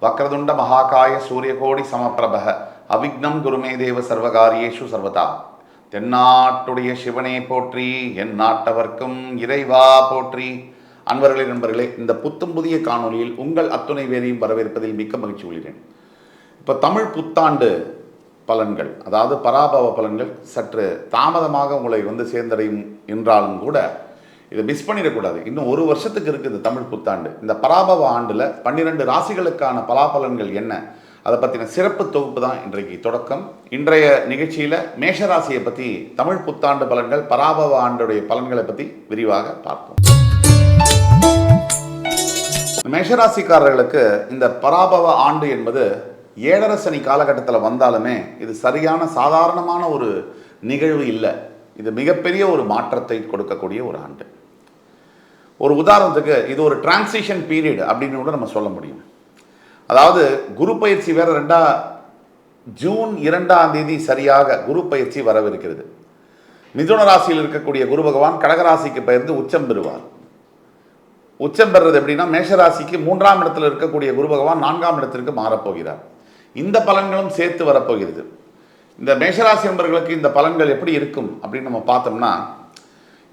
வக்ரதுண்ட மகாகாய சூரியகோடி சமப்பிரபக அவிக்னம் குருமே தேவ சர்வகாரியேஷு சர்வதா. தென்னாட்டுடைய சிவனே போற்றி, என் நாட்டவர்க்கும் இறைவா போற்றி. அன்பர்களே, நண்பர்களே, இந்த புத்தம் புதிய காணொலியில் உங்கள் அத்துணை பேரையும் வரவேற்பதில் மிக்க மகிழ்ச்சி கொள்கிறேன். இப்போ தமிழ் புத்தாண்டு பலன்கள், அதாவது பராபவ பலன்கள் சற்று தாமதமாக உங்களை சேர்ந்தடையும் என்றாலும் கூட இதை மிஸ் பண்ணிடக்கூடாது. இன்னும் ஒரு வருஷத்துக்கு இருக்குது தமிழ் புத்தாண்டு. இந்த பராபவ ஆண்டில் 12 ராசிகளுக்கான பலாபலன்கள் என்ன, அதை பற்றின சிறப்பு தொகுப்பு தான் இன்றைக்கு தொடக்கம். இன்றைய நிகழ்ச்சியில் மேஷராசியை பற்றி, தமிழ் புத்தாண்டு பலன்கள், பராபவ ஆண்டுடைய பலன்களை பற்றி விரிவாக பார்ப்போம். மேஷராசிக்காரர்களுக்கு இந்த பராபவ ஆண்டு என்பது 7.5 சனி காலகட்டத்தில் வந்தாலுமே இது சரியான சாதாரணமான ஒரு நிகழ்வு இல்லை. இது மிகப்பெரிய ஒரு மாற்றத்தை கொடுக்கக்கூடிய ஒரு ஆண்டு. ஒரு உதாரணத்துக்கு இது ஒரு டிரான்சிஷன் பீரியட் அப்படின்னு கூட நம்ம சொல்ல முடியும். அதாவது குரு பயிற்சி வேற ஜூன் 2ஆம் தேதி சரியாக குரு பயிற்சி வரவிருக்கிறது. மிதுன ராசியில் இருக்கக்கூடிய குரு பகவான் கடகராசிக்கு பெயர்ந்து உச்சம் பெறுவார். உச்சம் பெறுறது எப்படின்னா, மேஷராசிக்கு 3ஆம் இடத்தில் இருக்கக்கூடிய குரு பகவான் 4ஆம் இடத்திற்கு மாறப்போகிறார். இந்த பலன்களும் சேர்த்து வரப்போகிறது. இந்த மேஷராசி நண்பர்களுக்கு இந்த பலன்கள் எப்படி இருக்கும் அப்படின்னு நம்ம பார்த்தோம்னா,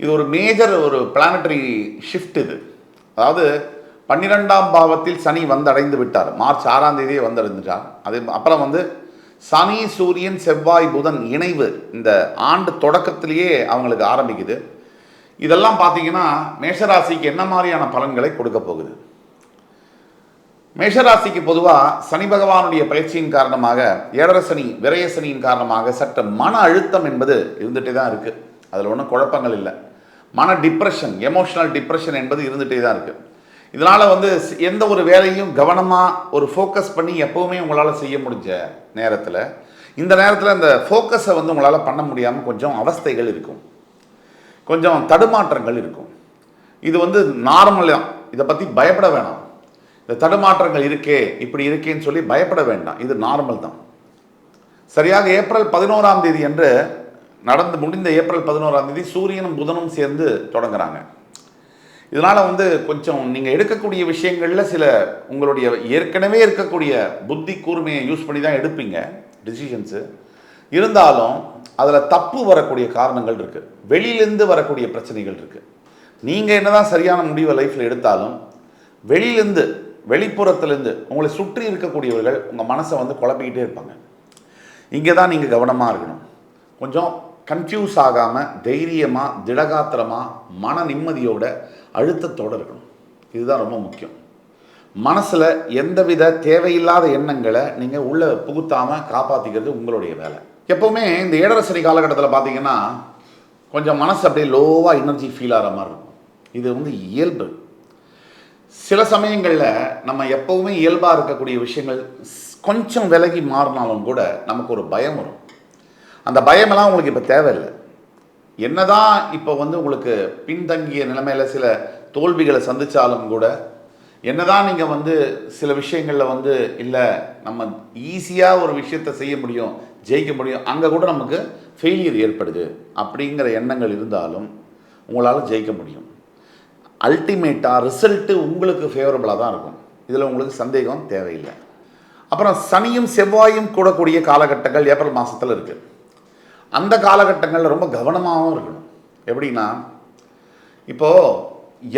இது ஒரு மேஜர் ஒரு பிளானட்டரி ஷிஃப்ட். இது அதாவது 12ஆம் பாவத்தில் சனி வந்தடைந்து விட்டார். மார்ச் 6ஆம் தேதியே வந்தடைந்துட்டார். அது அப்புறம் சனி, சூரியன், செவ்வாய், புதன் இணைவு இந்த ஆண்டு தொடக்கத்திலேயே அவங்களுக்கு ஆரம்பிக்குது. இதெல்லாம் பார்த்தீங்கன்னா மேஷராசிக்கு என்ன மாதிரியான பலன்களை கொடுக்க போகுது? மேஷராசிக்கு பொதுவாக சனி பகவானுடைய பயிற்சியின் காரணமாக, 7.5 சனி விரய சனியின் காரணமாக சற்று மன அழுத்தம் என்பது இருந்துகிட்டே தான் இருக்குது. அதில் ஒன்றும் குழப்பங்கள் இல்லை. மன டிப்ரெஷன், எமோஷனல் டிப்ரெஷன் என்பது இருந்துகிட்டே தான் இருக்குது. இதனால் எந்த ஒரு வேலையும் கவனமாக ஒரு ஃபோக்கஸ் பண்ணி எப்போவுமே உங்களால் செய்ய முடிஞ்ச நேரத்தில், இந்த நேரத்தில் அந்த ஃபோக்கஸை உங்களால் பண்ண முடியாமல் கொஞ்சம் அவஸ்தைகள் இருக்கும், கொஞ்சம் தடுமாற்றங்கள் இருக்கும். இது நார்மல் தான். இதை பற்றி பயப்பட வேணாம். இந்த தடுமாற்றங்கள் இருக்கே, இப்படி இருக்கேன்னு சொல்லி பயப்பட வேண்டாம். இது நார்மல் தான். சரியாக ஏப்ரல் 11ஆம் தேதி என்று நடந்து முடிந்த ஏப்ரல் 11ஆம் தேதி சூரியனும் புதனும் சேர்ந்து தொடங்குறாங்க. இதனால் கொஞ்சம் நீங்கள் எடுக்கக்கூடிய விஷயங்களில் சில உங்களுடைய ஏற்கனவே இருக்கக்கூடிய புத்தி கூர்மையை யூஸ் பண்ணி தான் எடுப்பீங்க டிசிஷன்ஸு. இருந்தாலும் அதில் தப்பு வரக்கூடிய காரணங்கள் இருக்குது, வெளியிலேருந்து வரக்கூடிய பிரச்சனைகள் இருக்குது. நீங்கள் என்ன தான் சரியான முடிவை லைஃப்பில் எடுத்தாலும் வெளியிலேருந்து, வெளிப்புறத்துலேருந்து உங்களை சுற்றி இருக்கக்கூடியவர்கள் உங்கள் மனசை குழப்பிக்கிட்டே இருப்பாங்க. இங்கே தான் நீங்கள் கவனமாக இருக்கணும். கொஞ்சம் கன்ஃபியூஸ் ஆகாமல் தைரியமாக, திடகாத்திரமாக, மன நிம்மதியோட, அழுத்தத்தோடு இருக்கணும். இதுதான் ரொம்ப முக்கியம். மனசில் எந்தவித தேவையில்லாத எண்ணங்களை நீங்கள் உள்ளே புகுத்தாமல் காப்பாற்றிக்கிறது உங்களுடைய வேலை. எப்போவுமே இந்த 7.5 சனி காலகட்டத்தில் பார்த்தீங்கன்னா கொஞ்சம் மனசு அப்படியே லோவாக எனர்ஜி ஃபீல் ஆகிற மாதிரி இருக்கும். இது இயல்பு. சில சமயங்களில் நம்ம எப்போவுமே இயல்பாக இருக்கக்கூடிய விஷயங்கள் கொஞ்சம் விலகி மாறினாலும் கூட நமக்கு ஒரு பயம் வரும். அந்த பயமெல்லாம் உங்களுக்கு இப்போ தேவையில்லை. என்னதான் இப்போ உங்களுக்கு பின்தங்கிய நிலைமையில் சில தோல்விகளை சந்தித்தாலும் கூட, என்னதான் நீங்கள் சில விஷயங்களில் இல்லை நம்ம ஈஸியாக ஒரு விஷயத்தை செய்ய முடியும், ஜெயிக்க முடியும், அங்கே கூட நமக்கு ஃபெயிலியர் ஏற்படுது அப்படிங்கிற எண்ணங்கள் இருந்தாலும் உங்களால் ஜெயிக்க முடியும். அல்டிமேட்டாக ரிசல்ட்டு உங்களுக்கு ஃபேவரபுளாக தான் இருக்கும். இதில் உங்களுக்கு சந்தேகம் தேவையில்லை. அப்புறம் சனியும் செவ்வாயும் கூடக்கூடிய காலகட்டங்கள் ஏப்ரல் மாதத்தில் இருக்குது. அந்த காலகட்டங்களில் ரொம்ப கவனமாகவும் இருக்கணும். எப்படின்னா, இப்போது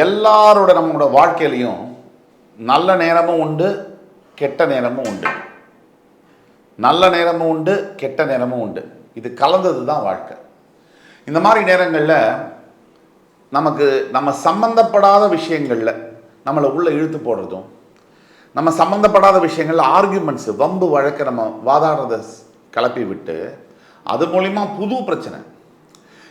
எல்லாரோட நம்மளோட வாழ்க்கையிலையும் நல்ல நேரமும் உண்டு, கெட்ட நேரமும் உண்டு. நல்ல நேரமும் உண்டு, கெட்ட நேரமும் உண்டு. இது கலந்தது தான் வாழ்க்கை. இந்த மாதிரி நேரங்களில் நம்ம சம்பந்தப்படாத விஷயங்களில் நம்மளை உள்ளே இழுத்து போடுறதும், நம்ம சம்பந்தப்படாத விஷயங்களில் ஆர்கியூமெண்ட்ஸு, வம்பு வழக்கை நம்ம வாதாடுறதை கிளப்பி விட்டு அது மூலிமா புது பிரச்சனை,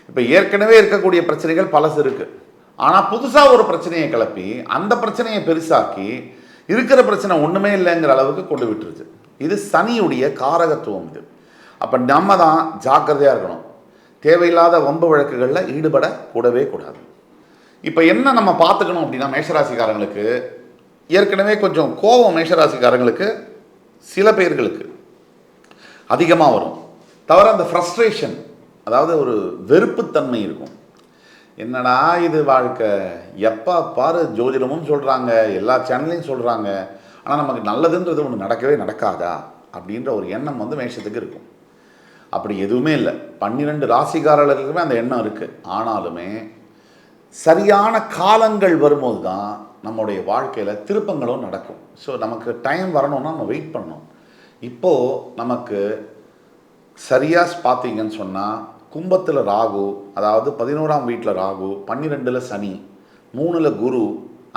இப்போ ஏற்கனவே இருக்கக்கூடிய பிரச்சனைகள் பலசு இருக்குது, ஆனால் புதுசாக ஒரு பிரச்சனையை கிளப்பி அந்த பிரச்சனையை பெருசாக்கி இருக்கிற பிரச்சனை ஒன்றுமே இல்லைங்கிற அளவுக்கு கொண்டு விட்டுருச்சு. இது சனியுடைய காரகத்துவம். இது அப்போ நம்ம தான் ஜாக்கிரதையாக இருக்கணும். தேவையில்லாத வம்பு வழக்குகளில் ஈடுபட கூடவே கூடாது. இப்போ என்ன நம்ம பார்த்துக்கணும் அப்படின்னா, மேஷராசிக்காரங்களுக்கு ஏற்கனவே கொஞ்சம் கோபம் மேஷராசிக்காரங்களுக்கு சில பேர்களுக்கு அதிகமாக வரும். தவிர அந்த ஃப்ரஸ்ட்ரேஷன், அதாவது ஒரு வெறுப்புத்தன்மை இருக்கும். என்னடா இது வாழ்க்கை, எப்போ பாரு ஜோதிடமும் சொல்கிறாங்க, எல்லா சேனல்லையும் சொல்கிறாங்க, ஆனால் நமக்கு நல்லதுன்றது ஒன்று நடக்கவே நடக்காதா அப்படின்ற ஒரு எண்ணம் வந்து மேஷத்துக்கு இருக்கும். அப்படி எதுவுமே இல்லை. 12 ராசிக்காரர்களுக்குமே அந்த எண்ணம் இருக்குது. ஆனாலுமே சரியான காலங்கள் வரும்போது தான் நம்முடைய வாழ்க்கையில் திருப்பங்களும் நடக்கும். ஸோ நமக்கு டைம் வரணும்னா நம்ம வெயிட் பண்ணணும். இப்போது நமக்கு சரியாக பார்த்தீங்கன்னு சொன்னால் கும்பத்தில் ராகு, அதாவது 11ஆம் வீட்டில் ராகு, 12ல் சனி, 3ல் குரு,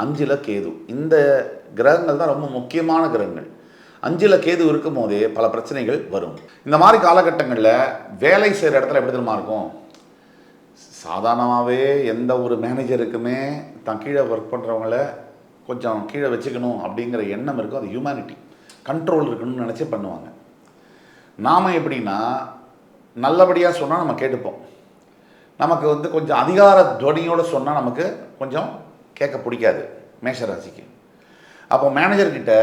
5ல் கேது. இந்த கிரகங்கள் தான் ரொம்ப முக்கியமான கிரகங்கள். 5ல் கேது இருக்கும் போதே பல பிரச்சனைகள் வரும். இந்த மாதிரி காலகட்டங்களில் வேலை செய்கிற இடத்துல எப்படி தெரியுமா இருக்கும்? சாதாரணமாகவே எந்த ஒரு மேனேஜருக்குமே தான் கீழே ஒர்க் பண்ணுறவங்கள கொஞ்சம் கீழே வச்சுக்கணும் அப்படிங்கிற எண்ணம் இருக்கும். அது ஹியூமனிட்டி, கண்ட்ரோல் இருக்கணும்னு நினச்சி பண்ணுவாங்க. நாம் எப்படின்னா நல்லபடியாக சொன்னால் நம்ம கேட்டுப்போம். நமக்கு வந்து கொஞ்சம் அதிகார துவனியோடு சொன்னால் நமக்கு கொஞ்சம் கேட்க பிடிக்காது மேஷராசிக்கு. அப்போ மேனேஜர்கிட்ட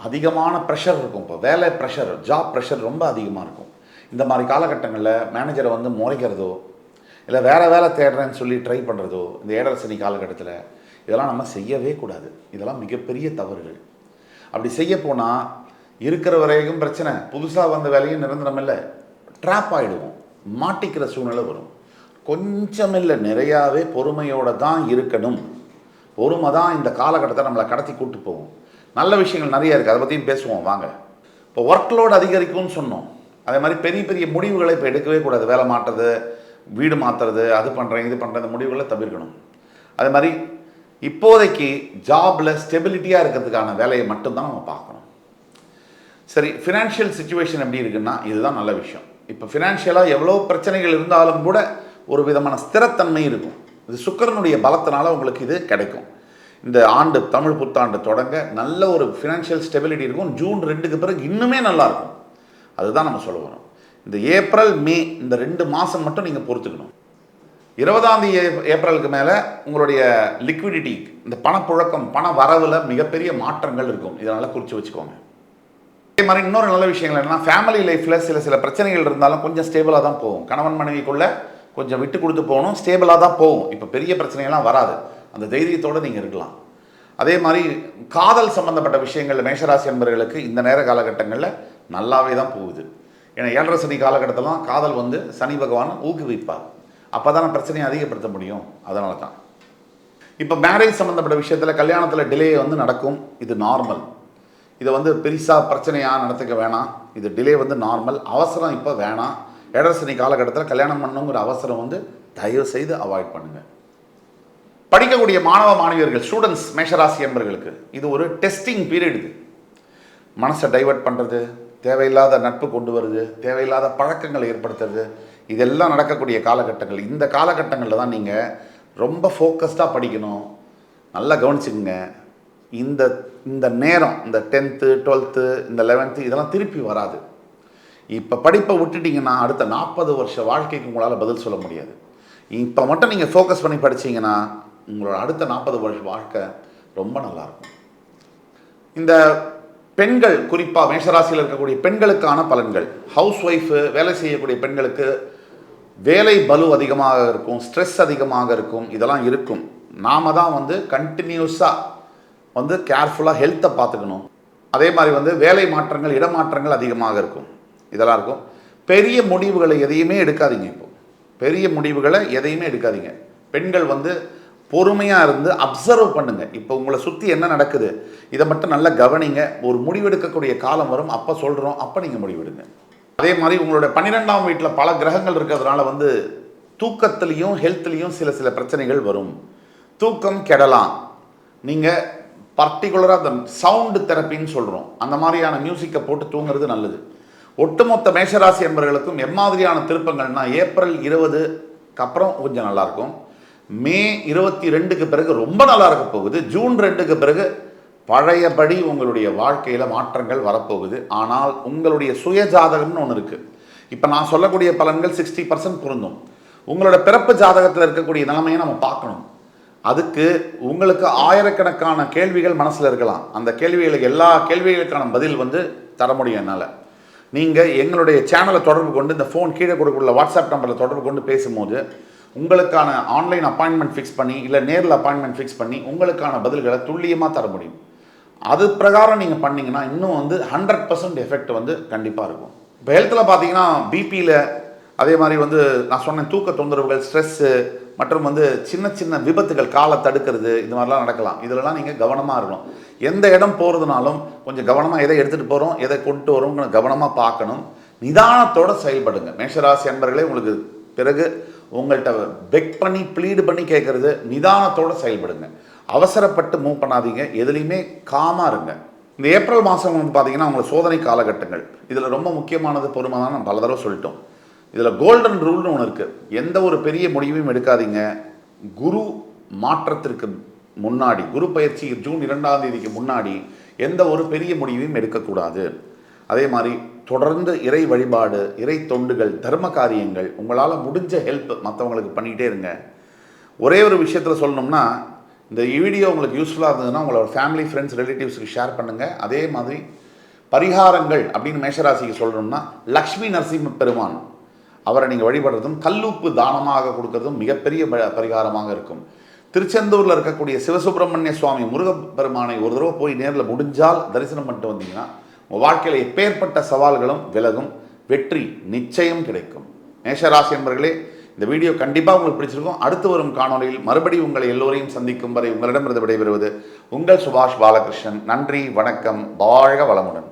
அதிகமான ப்ரெஷர் இருக்கும். இப்போ வேலை ப்ரெஷர், ஜாப் ப்ரெஷர் ரொம்ப அதிகமாக இருக்கும். இந்த மாதிரி காலகட்டங்களில் மேனேஜரை வந்து முறைக்கிறதோ இல்லை வேறு வேலை தேடுறேன்னு சொல்லி ட்ரை பண்ணுறதோ இந்த ஏழரை சனி காலகட்டத்தில் இதெல்லாம் நம்ம செய்யவே கூடாது. இதெல்லாம் மிகப்பெரிய தவறுகள். அப்படி செய்ய போனால் இருக்கிற வரைக்கும் பிரச்சனை, புதுசாக வந்த வேலையும் நிரந்தரம் இல்லை, ட்ராப் ஆகிடுவோம், மாட்டிக்கிற சூழ்நிலை வரும். கொஞ்சம் இல்லை, நிறையாவே பொறுமையோடு தான் இருக்கணும். பொறுமை தான் இந்த காலகட்டத்தை நம்மளை கடத்தி கூட்டு போகும். நல்ல விஷயங்கள் நிறைய இருக்குது, அதை பற்றியும் பேசுவோம் வாங்க. இப்போ ஒர்க் லோடு அதிகரிக்கும்னு சொன்னோம். அதே மாதிரி பெரிய பெரிய முடிவுகளை இப்போ எடுக்கவே கூடாது. வேலை மாற்றுறது, வீடு மாற்றுறது, அது பண்ணுறேன் இது பண்ணுறேன், இந்த முடிவுகளை தவிர்க்கணும். அதே மாதிரி இப்போதைக்கு ஜாபில் ஸ்டெபிலிட்டியாக இருக்கிறதுக்கான வேலையை மட்டும்தான் நம்ம பார்க்கணும். சரி, ஃபினான்ஷியல் சுச்சுவேஷன் எப்படி இருக்குன்னா இதுதான் நல்ல விஷயம். இப்போ ஃபினான்ஷியலாக எவ்வளோ பிரச்சனைகள் இருந்தாலும் கூட ஒரு விதமான ஸ்திரத்தன்மை இருக்கும். இது சுக்கிரனுடைய பலத்தினால உங்களுக்கு இது கிடைக்கும். இந்த ஆண்டு தமிழ் புத்தாண்டு தொடங்க நல்ல ஒரு ஃபினான்ஷியல் ஸ்டெபிலிட்டி இருக்கும். ஜூன் 2க்கு பிறகு இன்னுமே நல்லாயிருக்கும். அதுதான் நம்ம சொல்ல வரோம். இந்த ஏப்ரல் மே இந்த 2 மாதம் மட்டும் நீங்கள் பொறுத்துக்கணும். 20ஆம் தேதி ஏப்ரலுக்கு மேலே உங்களுடைய லிக்விடிட்டி, இந்த பணப்புழக்கம், பண வரவில் மிகப்பெரிய மாற்றங்கள் இருக்கும். இதனால் குறித்து வச்சுக்கோங்க. அதே மாதிரி இன்னொரு நல்ல விஷயங்கள் என்னென்னா ஃபேமிலி லைஃப்பில் சில பிரச்சனைகள் இருந்தாலும் கொஞ்சம் ஸ்டேபிளாக தான் போகும். கணவன் மனைவிக்குள்ளே கொஞ்சம் விட்டு கொடுத்து போகணும், ஸ்டேபிளாக தான் போகும். இப்போ பெரிய பிரச்சனைகள்லாம் வராது. அந்த தைரியத்தோடு நீங்கள் இருக்கலாம். அதே மாதிரி காதல் சம்பந்தப்பட்ட விஷயங்கள் மேஷராசி என்பவர்களுக்கு இந்த நேர காலகட்டங்களில் நல்லாவே தான் போகுது. ஏன்னா ஏழரை சனி காலகட்டத்திலாம் காதல் வந்து சனி பகவான் ஊக்குவிப்பார். அப்போ தான் பிரச்சனையை அதிகப்படுத்த முடியும். அதனால தான் இப்போ மேரேஜ் சம்மந்தப்பட்ட விஷயத்தில் கல்யாணத்தில் டிலே வந்து நடக்கும். இது நார்மல். இதை வந்து பெருசாக பிரச்சனையாக நடத்துக்க வேணாம். இது டிலே வந்து நார்மல். அவசரம் இப்போ வேணாம். ஏழரை சனி காலகட்டத்தில் கல்யாணம் பண்ணணுங்கிற அவசரம் வந்து தயவு செய்து அவாய்ட் பண்ணுங்கள். படிக்கக்கூடிய மாணவ மாணவியர்கள், ஸ்டூடெண்ட்ஸ், மேஷராசி என்பவர்களுக்கு இது ஒரு டெஸ்டிங் பீரியட். இது மனசை டைவர்ட் பண்ணுறது, தேவையில்லாத நட்பு கொண்டு வருது, தேவையில்லாத பழக்கங்களை ஏற்படுத்துறது, இதெல்லாம் நடக்கக்கூடிய காலகட்டங்கள். இந்த காலகட்டங்களில் தான் நீங்கள் ரொம்ப ஃபோக்கஸ்டாக படிக்கணும். நல்லா கவனிச்சுக்குங்க. இந்த நேரம், இந்த 10th 12th இந்த 11th இதெல்லாம் திருப்பி வராது. இப்போ படிப்பை விட்டுட்டிங்கன்னா அடுத்த 40 வருஷ வாழ்க்கைக்கு உங்களால் பதில் சொல்ல முடியாது. இப்போ மட்டும் நீங்கள் ஃபோக்கஸ் பண்ணி படித்தீங்கன்னா உங்களோட அடுத்த 40 வருஷ வாழ்க்கை ரொம்ப நல்லாயிருக்கும். இந்த பெண்கள், குறிப்பாக மேஷராசியில் இருக்கக்கூடிய பெண்களுக்கான பலன்கள். ஹவுஸ் ஒய்ஃபு, வேலை செய்யக்கூடிய பெண்களுக்கு வேலை பலு அதிகமாக இருக்கும், ஸ்ட்ரெஸ் அதிகமாக இருக்கும், இதெல்லாம் இருக்கும். நாம் தான் வந்து கண்டினியூஸாக வந்து கேர்ஃபுல்லாக ஹெல்த்தை பார்த்துக்கணும். அதே மாதிரி வந்து வேலை மாற்றங்கள், இடமாற்றங்கள் அதிகமாக இருக்கும். இதெல்லாம் இருக்கும். பெரிய முடிவுகளை எதையுமே எடுக்காதீங்க. இப்போது பெரிய முடிவுகளை எதையுமே எடுக்காதீங்க. பெண்கள் வந்து பொறுமையாக இருந்து அப்சர்வ் பண்ணுங்கள். இப்போ உங்களை சுற்றி என்ன நடக்குது இதை மட்டும் நல்லா கவனிங்க. ஒரு முடிவெடுக்கக்கூடிய காலம் வரும், அப்போ சொல்கிறோம், அப்போ நீங்கள் முடிவெடுங்க. அதே மாதிரி உங்களுடைய 12ஆம் வீட்டில் பல கிரகங்கள் இருக்கிறதுனால வந்து தூக்கத்துலேயும் ஹெல்த்லேயும் சில பிரச்சனைகள் வரும். தூக்கம் கெடலாம். நீங்கள் பர்டிகுலராக அந்த சவுண்டு தெரப்பின்னு சொல்கிறோம், அந்த மாதிரியான மியூசிக்கை போட்டு தூங்குறது நல்லது. ஒட்டுமொத்த மேஷராசி என்பவர்களுக்கும் எம்மாதிரியான திருப்பங்கள்னா ஏப்ரல் 20க்கு அப்புறம் கொஞ்சம் நல்லாயிருக்கும். மே 22க்கு பிறகு ரொம்ப நல்லா இருக்க போகுது. ஜூன் 2க்கு பிறகு பழையபடி உங்களுடைய வாழ்க்கையில் மாற்றங்கள் வரப்போகுது. ஆனால் உங்களுடைய சுய ஜாதகம்னு ஒன்று இருக்குது. இப்போ நான் சொல்லக்கூடிய பலன்கள் 60% பொருந்தும். உங்களோட பிறப்பு ஜாதகத்தில் இருக்கக்கூடிய நிலைமையை நம்ம பார்க்கணும். அதுக்கு உங்களுக்கு ஆயிரக்கணக்கான கேள்விகள் மனசில் இருக்கலாம். அந்த கேள்விகளுக்கு எல்லா கேள்விகளுக்கான பதில் வந்து தர முடியும் என்னால். நீங்கள் எங்களுடைய சேனலை தொடர்பு கொண்டு, இந்த ஃபோன் கீழே கொடுக்கக்கூடிய வாட்ஸ்அப் நம்பரில் தொடர்பு கொண்டு பேசும்போது உங்களுக்கான ஆன்லைன் அப்பாயின்மெண்ட் ஃபிக்ஸ் பண்ணி இல்லை நேரில் அப்பாயின்மெண்ட் ஃபிக்ஸ் பண்ணி உங்களுக்கான பதில்களை துல்லியமாக தர முடியும். அது பிரகாரம் நீங்கள் பண்ணிங்கன்னா இன்னும் வந்து 100% எஃபெக்ட் வந்து கண்டிப்பாக இருக்கும். இப்போ ஹெல்த்தில் பார்த்தீங்கன்னா பிபியில் அதே மாதிரி வந்து நான் சொன்னேன் தூக்க தொந்தரவுகள், ஸ்ட்ரெஸ்ஸு மற்றும் வந்து சின்ன சின்ன விபத்துகள், காலை தடுக்கிறது, இது மாதிரிலாம் நடக்கலாம். இதிலலாம் நீங்கள் கவனமாக இருக்கணும். எந்த இடம் போகிறதுனாலும் கொஞ்சம் கவனமாக எதை எடுத்துகிட்டு போகிறோம், எதை கொண்டு வரோங்கிற கவனமாக பார்க்கணும். நிதானத்தோடு செயல்படுங்க. மேஷராசி அன்பர்களே, உங்களுக்கு பிறகு உங்கள்கிட்ட பெக் பண்ணி ப்ளீடு பண்ணி கேட்குறது, நிதானத்தோடு செயல்படுங்க. அவசரப்பட்டு மூவ் பண்ணாதீங்க. எதுலேயுமே காமாக இருங்க. இந்த ஏப்ரல் மாதம் வந்து பார்த்தீங்கன்னா உங்களுக்கு சோதனை காலகட்டங்கள். இதில் ரொம்ப முக்கியமானது பொறுமை தான். நம்ம பல தடவை சொல்லிட்டோம். இதில் கோல்டன் ரூல்னு ஒன்று இருக்குது. எந்த ஒரு பெரிய முடிவையும் எடுக்காதீங்க. குரு மாற்றத்திற்கு முன்னாடி, குரு பயிற்சி ஜூன் 2ஆம் தேதிக்கு முன்னாடி எந்த ஒரு பெரிய முடிவையும் எடுக்கக்கூடாது. அதே மாதிரி தொடர்ந்து இறை வழிபாடு, இறை தொண்டுகள், தர்ம காரியங்கள், உங்களால் முடிஞ்ச ஹெல்ப் மற்றவங்களுக்கு பண்ணிகிட்டே இருங்க. ஒரே ஒரு விஷயத்தில் சொல்லணும்னா, இந்த வீடியோ உங்களுக்கு யூஸ்ஃபுல்லாக இருந்ததுன்னா உங்களோட ஃபேமிலி, ஃப்ரெண்ட்ஸ், ரிலேட்டிவ்ஸுக்கு ஷேர் பண்ணுங்கள். அதே மாதிரி பரிகாரங்கள் அப்படின்னு மேஷராசிக்கு சொல்லணும்னா, லக்ஷ்மி நரசிம்ம பெருமான் அவரை நீங்கள் வழிபடுறதும், கல்லுப்பு தானமாக கொடுக்கறதும் மிகப்பெரிய பரிகாரமாக இருக்கும். திருச்செந்தூரில் இருக்கக்கூடிய சிவசுப்பிரமணிய சுவாமி முருகப்பெருமானை ஒரு தடவை போய் நேரில் முடிஞ்சால் தரிசனம் பண்ணிட்டு வந்தீங்கன்னா உங்கள் வாழ்க்கையில் எப்பேற்பட்ட சவால்களும் விலகும், வெற்றி நிச்சயம் கிடைக்கும். மேஷராசி என்பர்களே, இந்த வீடியோ கண்டிப்பாக உங்களுக்கு பிடிச்சிருக்கும். அடுத்து வரும் காணொலியில் மறுபடியும் உங்களை எல்லோரையும் சந்திக்கும் வரை உங்களிடமிருந்து விடைபெறுவது உங்கள் சுபாஷ் பாலகிருஷ்ணன். நன்றி, வணக்கம், வாழ்க வளமுடன்.